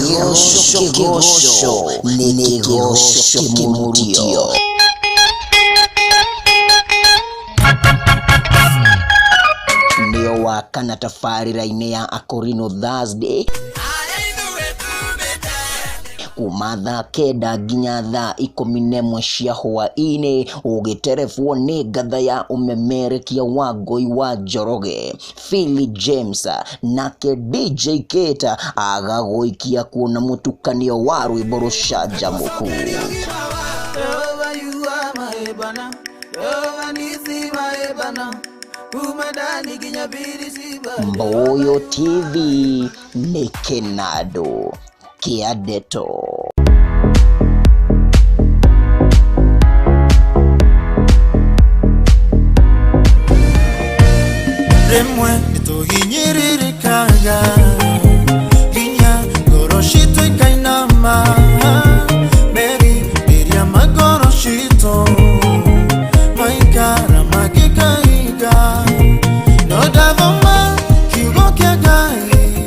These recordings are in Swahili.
Kigosho ni Kigosho Kimurutio. Nio wakana tafarira-inĩ ya Akorino Thursday kuma thaa kenda nginya thaa 11 cia hwaĩ-inĩ ũgĩterefwo nĩ ngatha ya ũmemerekia wa Ngũi wa Njoroge Philly James nake DJ Keta agagũikia kuona mũtukanio wa rwĩmbo rũcanjamũku. Mboyo TV nĩ kĩnandũ kĩa ndeto. Remwe nituhinyiririkaga hinya goroshito ikainama meri iria magoroshito maikara magikaiga nodavoma kiugo kia Ngai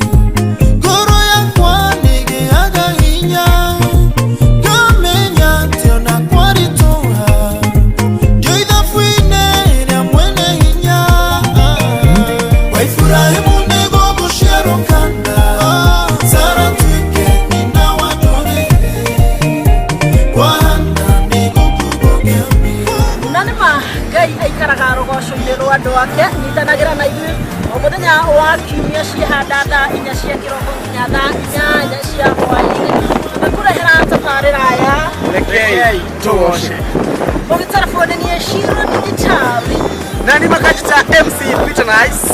goro yakwa nigiaga hinya ngamenya tiona kwarituha ndio ithafuine iria mwene hinya waifurahimu nego gusherukana sara tuike nina wadore wahanda nego kubogeami nanima Ngai aikaraga rũgocũ-inĩ rwa andũ ake nyitanagĩra na ithuĩ o mũthenya wa kiumia cihanda thaa 4 cia kĩroko nginya thaa 8 cia hwaĩ-inĩ tũkũrehera tabarĩra ya Rekei tuoshe ũgĩterefoni nĩ Shiro Digitali nani makajita MC Peter Nice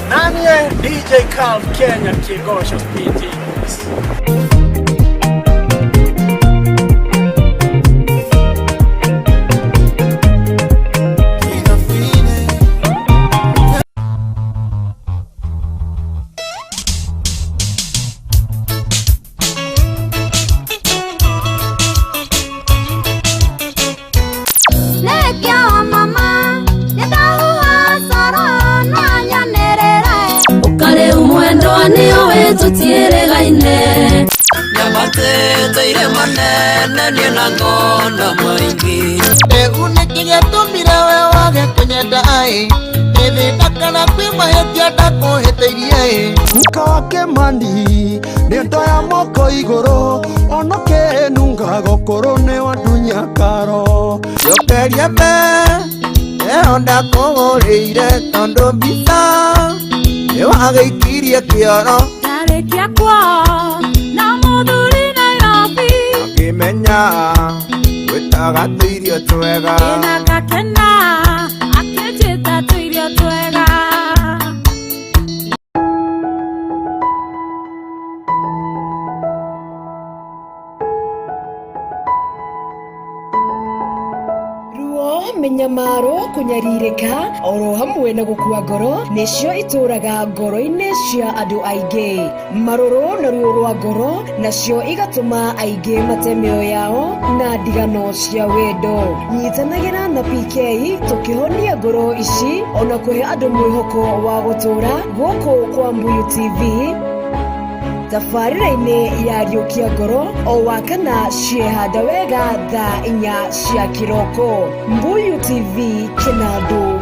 nani DJ Calv Kenya Kigosho DJ. Teire manene ni nangona maingi egune kigetumire we wage kunyenda ai ethindakana kwĩmahĩtia ndakũhĩtĩirie Muka wake mani nĩndo ya moko igũrũ onoke nunga gũkũrũ nĩ wandunya karo njokeria me eo ndakũgũrĩire tondũ mbica nĩwagĩikirie kĩoro Tarĩkia kwao na mũthuri Nairobi akĩmenya gwĩtaga tũirio twega ĩna gakena akĩnjĩta tũirio twega. Ruo menyamaro kunyaririka oro hamwe na gukua ngoro nicio ituraga ngoro-inĩ cia andũ aingĩ marũrũ na ruo rwa ngoro nacio igatũma aingĩ mate mĩoyo yao na ndigano cia wendo. Nyitanagĩra na PK tũkĩhonia ngoro ici ona kũhe andũ mwĩhoko wa gũtũra gũkũ kwa Mbuyu TV tabarĩra-inĩ ya Riũkia Ngoro o wakana ciehanda wega thaa 4 cia kĩroko. Mbuyu TV kĩnandũ.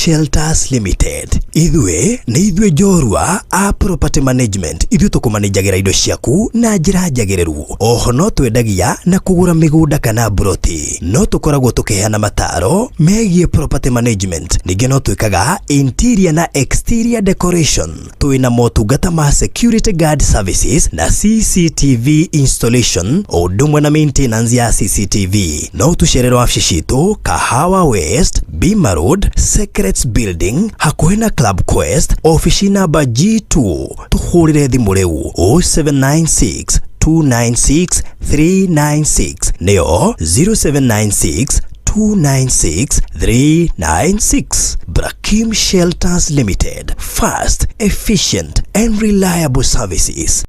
Shelters Limited. Ithwe ni ithwe jorua a property management. Ithwe tukumanajagira indo ciaku na njira njagiriru. Oho no twendagia na kugura migunda kana broti. No tukoragwo tukiheana mataro megie property management. Ningi no twikaga interior na exterior decoration. Twina motungata ma security guard services na CCTV installation o dumwe na maintenance ya CCTV. No tucerero afshishitu Kahawa West, Bima Road, Secrets Building, hakuhe na Club Quest, office number G2. Tuhurire thimu riu 0796 296 396 neo 0796 296 396. Brakim Shelters Limited. Fast, efficient and reliable services.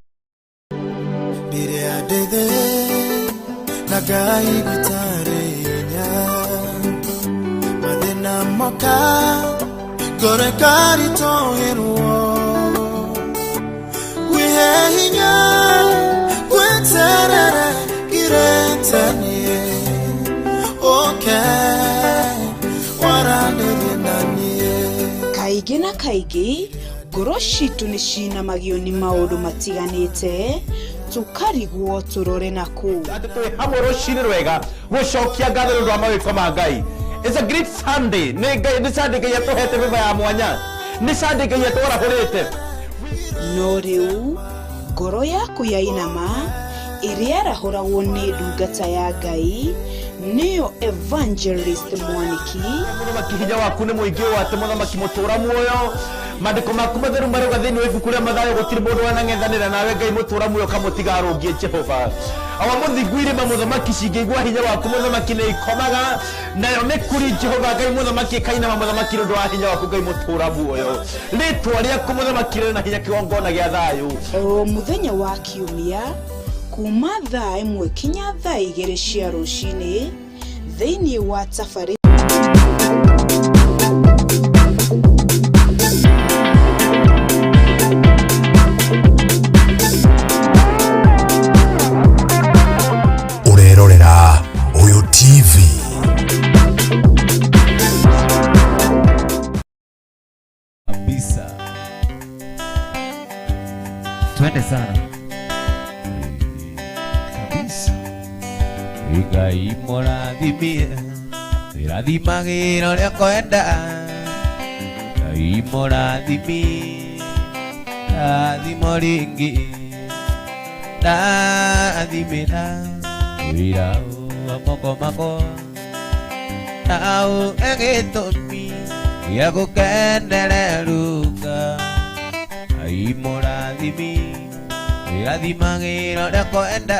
Kaigi na kaigi ngoro citu ni cinamagio ni maundu matiganite tukarigwo turore naku hamwe rucini rwega gucokia ngathiro rwa mawiko ma Ngai. It's a great Sunday. Ni Sunday Ngai atuhete viva ya mwanya. Ni Sunday Ngai atwarahurite. No riu ngoro yaku yainama iria rahoragwo ni ndungata ya Ngai niyo Evangelist Mwaniki. Makihinya waku ni muingi wate muthamaki mutura muoyo. Mandiko maku matheru marauga thiini wa ibuku ria Mathayo gutiri mundu wanang'ethanira nawe Ngai mutura muoyo kamutiga arungie Jehova. Awa muthiguire muthamaki cingĩigua hinya waku muthamaki ni ikomaga nayo ni kuri Jehova Ngai muthamaki kaina muthamaki ndu wa hinya waku Ngai mutura muoyo. Ritwa riaku muthamaki na hinya kĩgongona gĩa thayũ. O muthenya wa kiumia kuma thaa 1 kinya thaa 2 cia rũcinĩ thĩinĩ wa Tafari. Urerorera Uyu TV. Kabisa. Twende sana. Ngai mũrathimie irathimagĩra ũrĩa kwenda Ngai mũrathimie rathimo rĩngĩ rathimĩra wĩra wa moko makwa nao gĩtũmi gĩa gũkenererũka Ngai mũrathimie irathimagĩra ũrĩa kwenda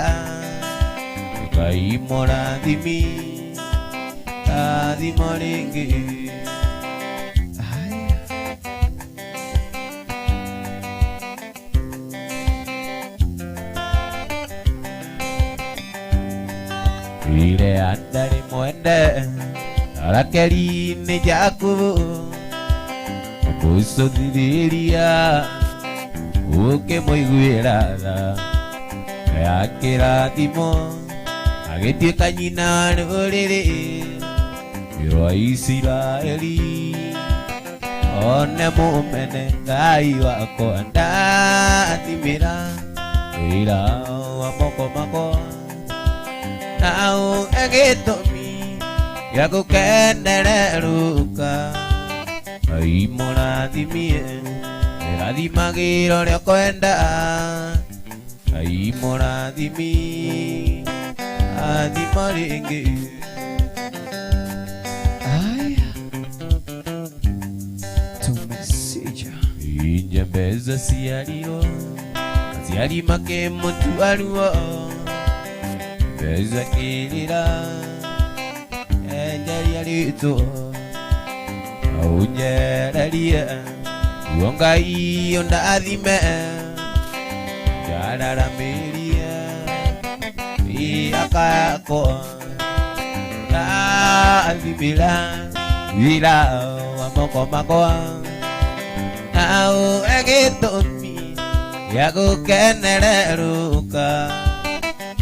Ngai mũrathimi rathimo rĩngĩ. Ire andari mwende arakeri-inĩ jaku gũcũthĩrĩria ũkĩmũiguĩra tha ya kĩrathimo agĩtuĩka nyina rũrĩrĩ rwa Isiraeli one mũmene Ngai wakwa ndathimĩra wĩra wa moko makwa nao gĩtũmi gĩa gũkenererũka Ngai mũrathimie rathimagĩra ũrĩa kwenda Ngai mũrathimie rathimo rĩngĩ. Tumesija injembeza ciarirwo aciari makĩmũtuaruo mbeza kĩrĩra enjaria rĩtwo aunyererie guo Ngai ũndathime njararamĩrie akako rathimĩra wĩra wa moko makwa nao gĩtũmi gĩa gũkenererũka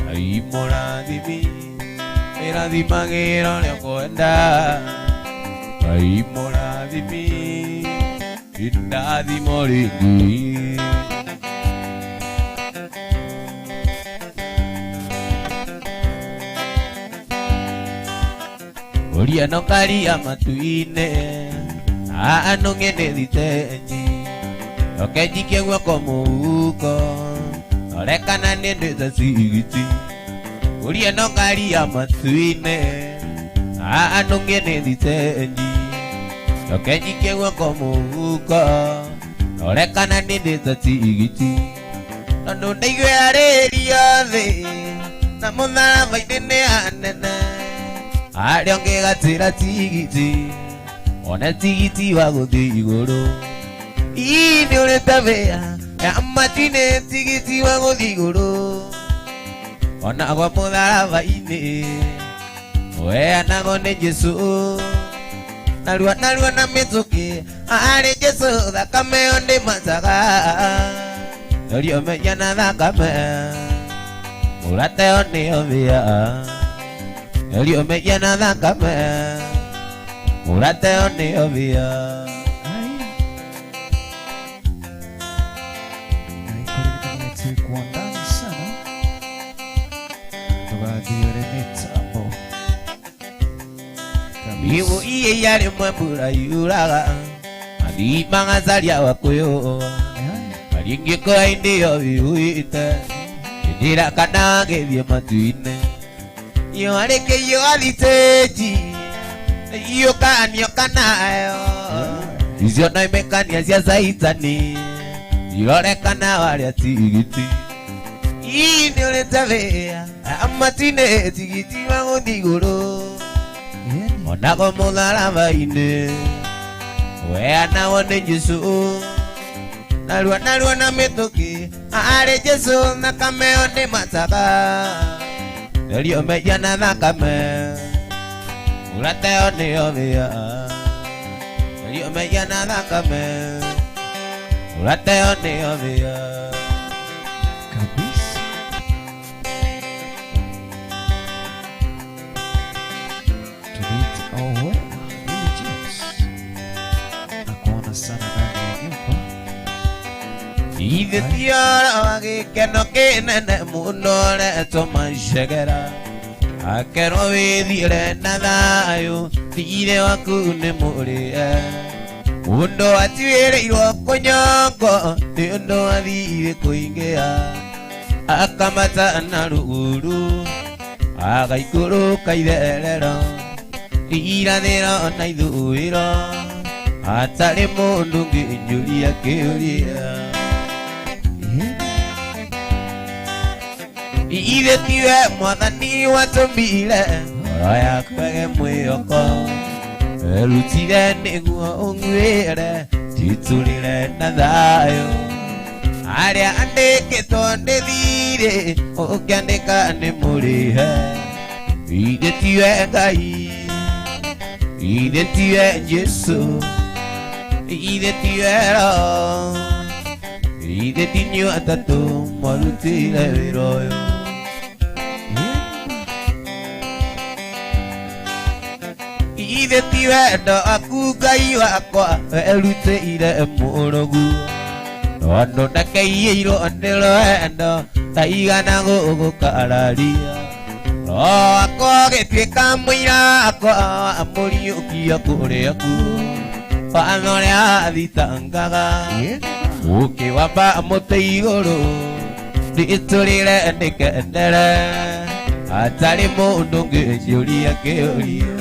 Ngai mũrathimi ĩrathimagĩra ũrĩa kwenda Ngai mũrathimi irathimo rĩngĩ. Uria no karia matu-inĩ anũng'ene thitenji okenjikie guoko mũhuko orekana nĩ ndĩta cigiti. Uria no karia matu-inĩ anũng'ene thitenji okenjikie guoko mũhuko orekana nĩ ndĩta cigiti. Tondũ ndaigua arĩria thĩ na mũtharaba-inĩ nĩ anene harĩa ũngĩgatĩra tigiti one tigiti wa gũthiĩ igũrũ. Ii nĩ ũrĩ tabia ya matinĩ tigiti wa gũthiĩ igũrũ onagwo mũtharaba-inĩ weanagwo nĩ Jesũ narua na mĩtũkĩ harĩ Jesũ thakame ĩyo ndĩmacaga ũrĩa ũmenya na thakame mũrate ĩyo nĩyo thĩa ũrĩa ũmenya na thakame mũrate ĩyo nĩyo thĩa. Iwo iye yale mwambura yuraga Adima ngazalia wakuyo Maringi kwa indio viuite Indira kanage vya matuine Iyo aleke iyo aliteji Iyo kanyo kanayo Izyo na imekania zia zaitani Ilore kana wale tigiti Ini uletavea Amatine tigiti wangu diguro Onako mũtharaba-inĩ weanagwo nĩ Jesũ narua na mĩtũkĩ harĩ Jesũ thakame ĩyo ndĩmacaga ũrĩa ũmenya na thakame mũrate ĩyo nĩyo thĩa ũrĩa ũmenya na thakame mũrate ĩyo nĩyo thĩa. Ithe tiara wagĩkeno kĩnene mũno retwo macegera akerwo wĩthiĩre na thayũ thiirĩ waku nĩ mũrĩe mũndũ atuĩrĩirwo kũnyongo nĩ ũndũ athire kũingĩha akamata na rũgũrũ agaikũrũka itherero irathĩro na ithũĩro hatarĩ mũndũ ũngĩnjũria kĩũria. Ithe tiwe mwathani watũmire ngoro yakwege mwĩhoko erutire nĩguo ũnguĩre titũrĩre na thayũ harĩa andĩkĩtwo nĩ thirĩ ũkĩandĩka nĩ mũrĩhe. Ithe tiwe Ngai, ithe tiwe Jesũ, ithe tiwe Roho, ithe ti inyuĩ atatũ mwarutire wĩra ũyũ. Ithe ti wendo waku Ngai wakwa werutĩire mũrũgu no andũ ndakaiyĩirwo nĩ rwendo ndaigana gũgũkararia roho wakwa ũgĩtuĩka mũira wakwa amũriũkia kũrĩaku watho ũrĩa wathitangaga ũkĩwamba mũtĩ igũrũ ndĩtũrĩre ndĩkendere hatarĩ mũndũ ũngĩnjũria kĩũria.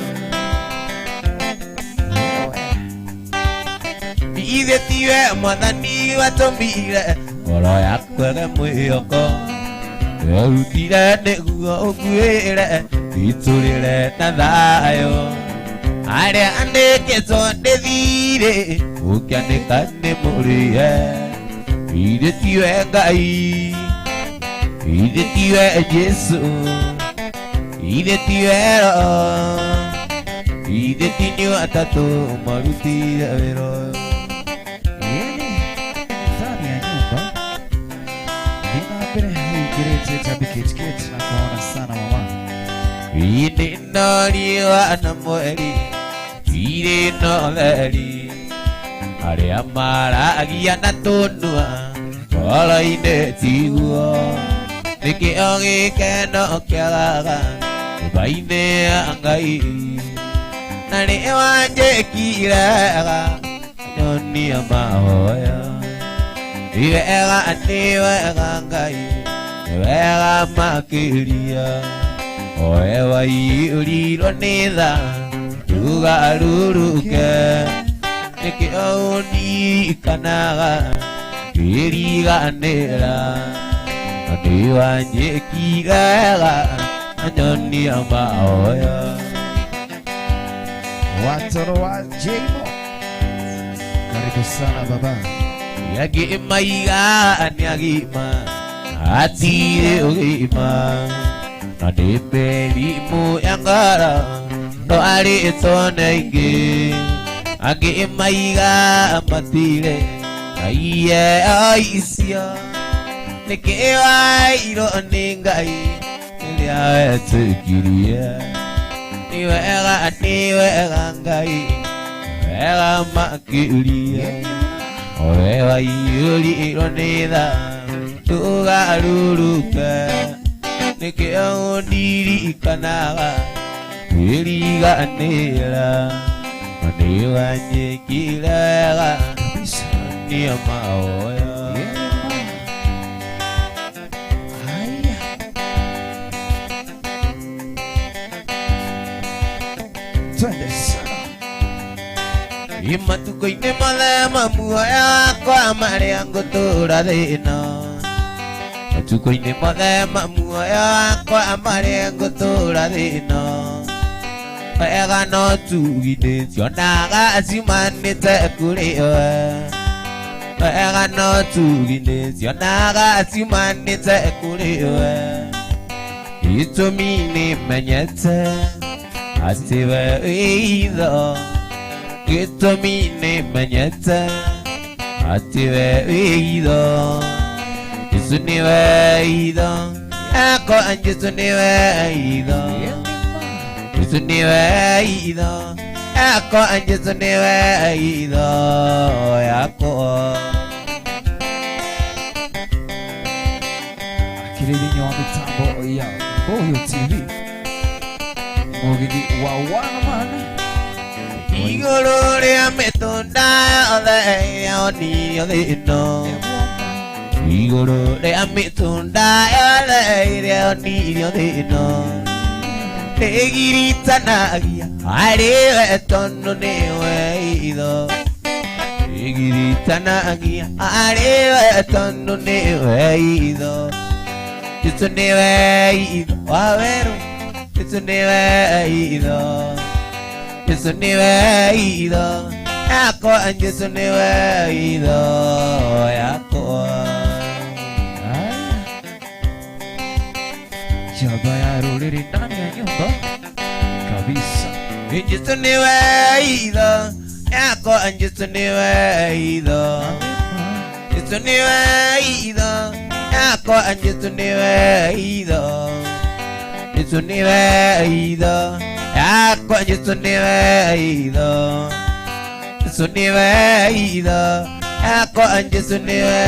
Ithe tiwe mwathani watũmire ngoro yakwege mwĩhoko werutire nĩguo ũnguĩre titũrĩre na thayũ harĩa andĩkĩtwo nĩ thirĩ ũkĩandĩka nĩ mũrĩhe. Ithe tiwe Ngai, ithe tiwe Jesũ, ithe tiwe Roho, ithe ti inyuĩ atatũ mwarutire wĩra ũyũ. Ini noriwa na mweri irĩ na ũtheri arĩa maragia na tũnua ngoro-inĩ tiguo nĩkĩo gĩkeno kĩagaga nyũmba-inĩ ya Ngai na nĩ wanjĩkirega nyonia mahoya nĩ wega Ngai nĩ wega makĩria oe waiyũrirwo nĩ tha ndũgarũrũke nĩkĩo ũndirikanaga ngĩriganĩra na nĩ wanjĩkirega nyonia mahoya. Watoro wa Jmo, karibu sana baba. Yagima igani agima atire ugima na debelimu yangara no ari etone ingi agima iga matire aiye aisia nikiwa iro ningai ilia etukiria ni wega Ngai wega makiria oe waiyũrirwo nĩ tha ndũgarũrũke nĩkĩo ũndirikanaga ngĩriganĩra na nĩ wanjĩkirega nyonia mahoya. Imatuko-inĩ mathema muoya wakwa marĩa ngũtũra thĩna matuko-inĩ mathema muoya wakwa marĩa ngũtũra thĩna wega no tuginĩ cionaga ciumanĩte kũrĩ we wega no tuginĩ cionaga ciumanĩte kũrĩ we gĩtũmi nĩmenyete atĩ we wĩitho gĩtũmi nĩmenyete atĩ we wĩitho Jesũ nĩwe itho yakwa Jesũ nĩwe itho Jesũ nĩwe itho yakwa Jesũ nĩwe itho yakwa. Akiri thĩinĩ wa mĩtambo ya Mboyo TV mũgithi wa wanamana igũrũ rĩa mĩtũnda yothe yonirio thĩno igũrũ rĩa mĩtũnda yothe ĩrĩa yonirio thĩno ĩgiritanagia harĩ we tondũ nĩwe itho ĩgiritanagia harĩ we tondũ nĩwe itho Jesũ nĩwe itho wa werũ Jesũ nĩwe itho Jesũ nĩwe itho yakwa Jesũ nĩwe itho yakwa. Jaba ya rũrĩrĩ ndani ya nyumba kabisa. Jesũ nĩwe itho yakwa Jesũ nĩwe itho Jesũ nĩwe itho yakwa Jesũ nĩwe itho Jesũ nĩwe itho yakwa Jesũ nĩwe itho Jesũ nĩwe itho yakwa Jesũ nĩwe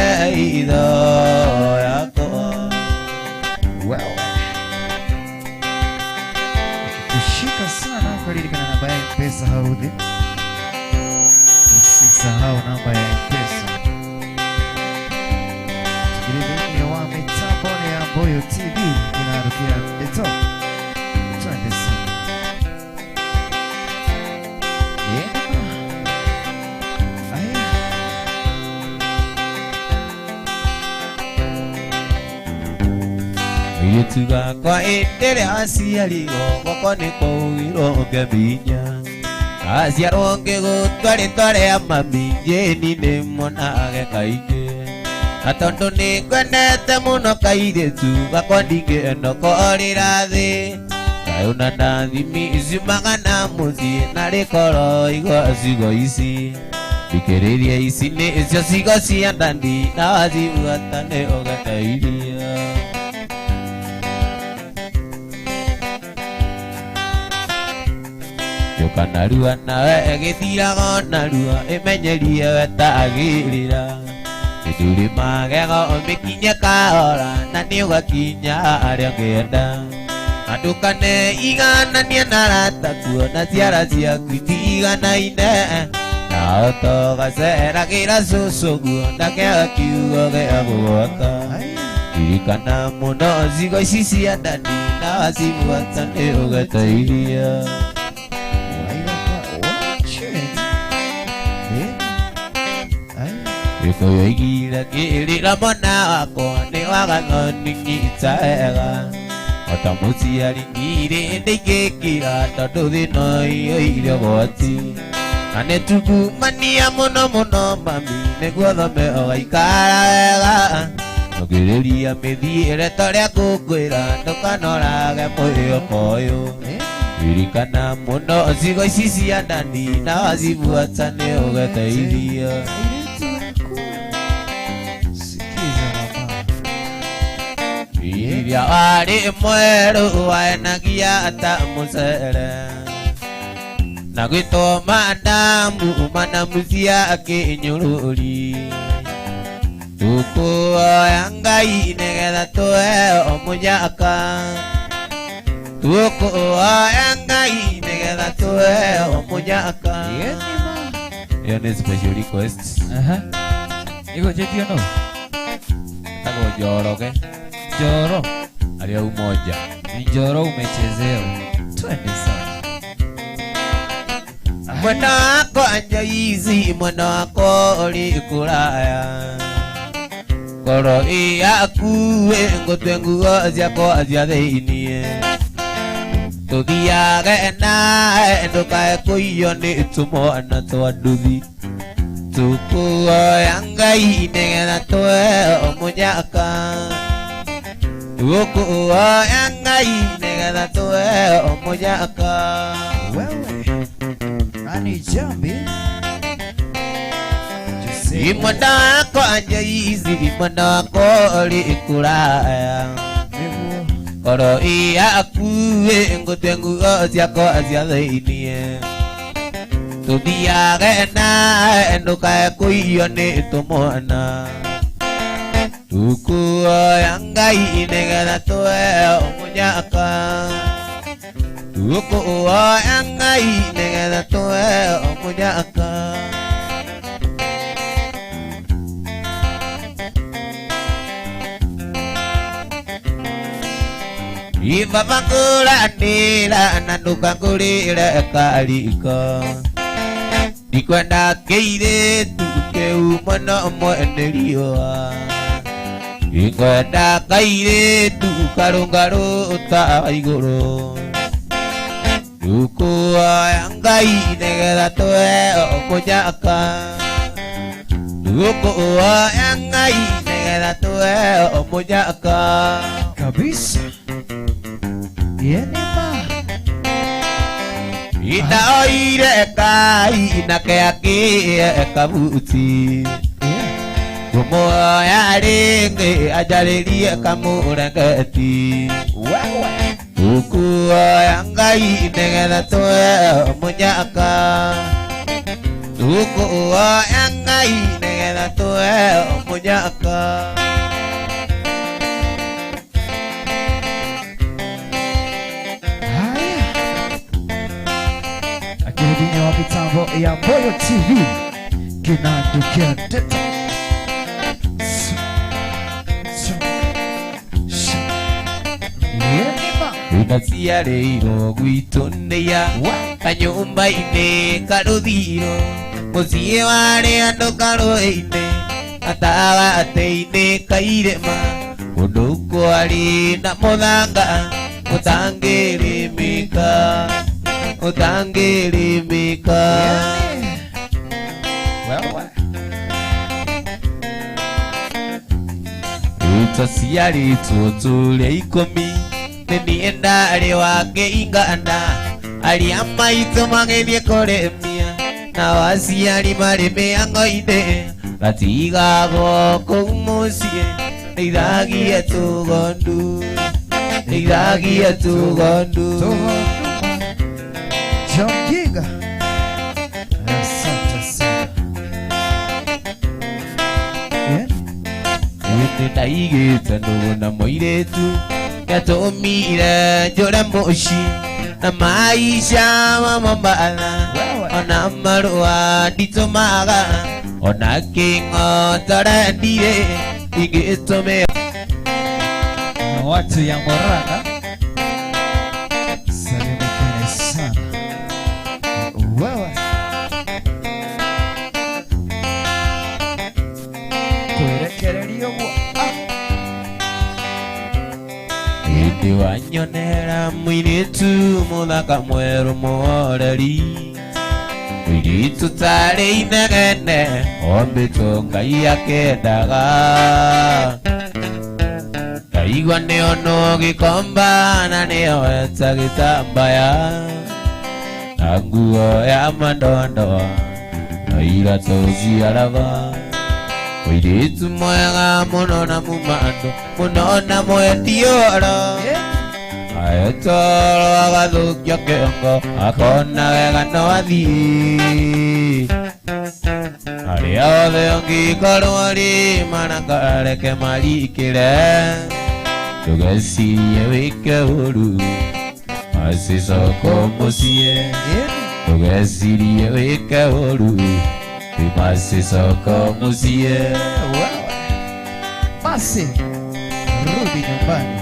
itho yakwa. Wow. Kushika sana kuridhikana namba ya M-Pesa haudhi. Usisahau namba ya M-Pesa. Sikilizeni wa mitambo ya Mboyo TV inarukia eto. Twende sana. Gĩtu gakwa ĩndĩrĩa waciarirwo gwakwa nĩ kwaugirwo ngĩminya aciarwo ngĩgũtua rĩtwa rĩa mami Jane nĩ monage kaingĩ na tondũ nĩ ngwendete mũno kairĩtu gakwa ndingĩenda kũrĩra thĩ kayuna ndathimi ciumaga na mũciĩ na rĩkoro igwa ciugo ici thikĩrĩria ici nĩ icio ciugo cia ndandi na wacibuata nĩ ũgeteithia. Nyoka narua nawe gĩthiraga narua ĩmenyerie wetagĩrĩra Ndũrĩ magego ũmĩkinye kahora na nĩ ũgakinya arĩa ngenda Na ndũkaneigananie na arata kuona ciara ciaku itiganaine Na ũtogaceragĩra cũcũ guo ndakĩaga kiugo gĩa gũgwaka Ririkana mũno ciugo ici cia ndani na wacibuata nĩ ũgeteithia Gĩkũyũ igire kĩrĩra mwana wakwa nĩ wagathoni nyita wega Ota mũciari ngirĩ ndĩingĩkĩra tondũ thĩna ũyũ irĩ ũgwati Na nĩ tungumania mũno mũno mami nĩguo thome ũgaikara wega Ũngĩrĩria mĩthiĩre torĩa ngũkwĩra ndũkanorage mwĩhĩtwa ũyũ Ririkana mũno ciugo ici cia ndani na wacibuata nĩ ũgeteithia Iria warĩ mwerũ waenagia ta mũcere Na gwĩtwo manamu cia kĩnyũrũri Tũkũoya Ngai nĩgetha tũheo mũnyaka Tũkũoya Ngai nĩgetha tũheo mũnyaka Ĩyo nĩ special request Igũnjĩtio no Tagwo Njoroge Njoro Aria umoja Njoro umechezewa Twende sana Mwena wako Anjaizi mwena wako ũrĩ kũraya Ngoro ĩyakuĩ ngũtue nguo ciakwa cia thĩiniĩ Tũthiage nawe ndũkae kũiywo nĩ tũmwana twa nduthi Tũkũoya Ngai nĩgetha tũheo mũnyaka Tũkũoya Ngai nĩgetha tũheo mũnyaka Nani Jambi Mwenda wako Anjaizi mwenda wako ũrĩ kũraya Ngoro ĩyakuĩ ngũtue nguo ciakwa cia thĩiniĩ Tũthiage nawe ndũkae kũiywo nĩ tũmwana Tũkũoya Ngai nĩgetha tũheo mũnyaka Tũkũoya Ngai nĩgetha tũheo mũnyaka Ibaba ngũranĩra na ndũkangũrĩre kariko Ndikwenda kĩirĩtu kĩu mũno mwene riũa Ngwenda kairĩtu karũngarũta wa igũrũ Tũkũoya Ngai nĩgetha tũheo mũnyaka Tũkũoya Ngai nĩgetha tũheo mũnyaka Kabisa Yenema Itaoire Ngai na kĩakĩe kabuti Kũmuoya rĩngĩ anjarĩrie kamũrengeti Tũkũoya Ngai nĩgetha tũheo mũnyaka Tũkũoya Ngai nĩgetha tũheo mũnyaka Akirudinyo wa mitambo ya Mboyo TV kinatokea Teta Ndaciarĩirwo gwitũ nĩya kanyũmba-inĩ karũthiro mũciĩ warĩ andũ karũĩ-inĩ gatagatĩ-inĩ ka irĩma kũndũ kwarĩ na mũthanga ũtangĩrĩmĩka ũtangĩrĩmĩka tũciarĩtwo tũrĩ 10 nĩ ndarĩ wake ingana arĩa maitũ magĩthiĩ kũrĩmia na aciari marĩ mĩhang'o-inĩ gatigagwo kũu mũciĩ nĩithagie tũgondu nĩithagie tũgondu Jongi Manga. Asante sana. Ndaigĩte nũgũ na mũirĩtu gatũmire njũre mũci na maisha mamambala ona marũa nditũmaga ona kĩng'otore ndire ingĩtũmĩra watu ya Moranga. Salimikeni sana. Wewe kwerekereria ũguo. Hĩndĩ wanyonera mũirĩtu mũthaka mwerũ mũhoreri mũirĩtu tarĩ inegene ombĩtwo Ngai akendaga ndaigua nĩonwo gĩkomba na nĩoeta gĩtambaya na nguo ya mandondo na iratũ ciaraba mũirĩtu mwega mũno na mũmando mũno na mwetioro aetoro agathũkia kĩongo akona wega no athiĩ arĩa othe ũngĩkorwo rĩ manakareke marikĩre ndũgecirie wĩke ũru macicoko mũciĩ ndũgecirie wĩke ũru macicoko mũciĩ Basi rudi nyumbani.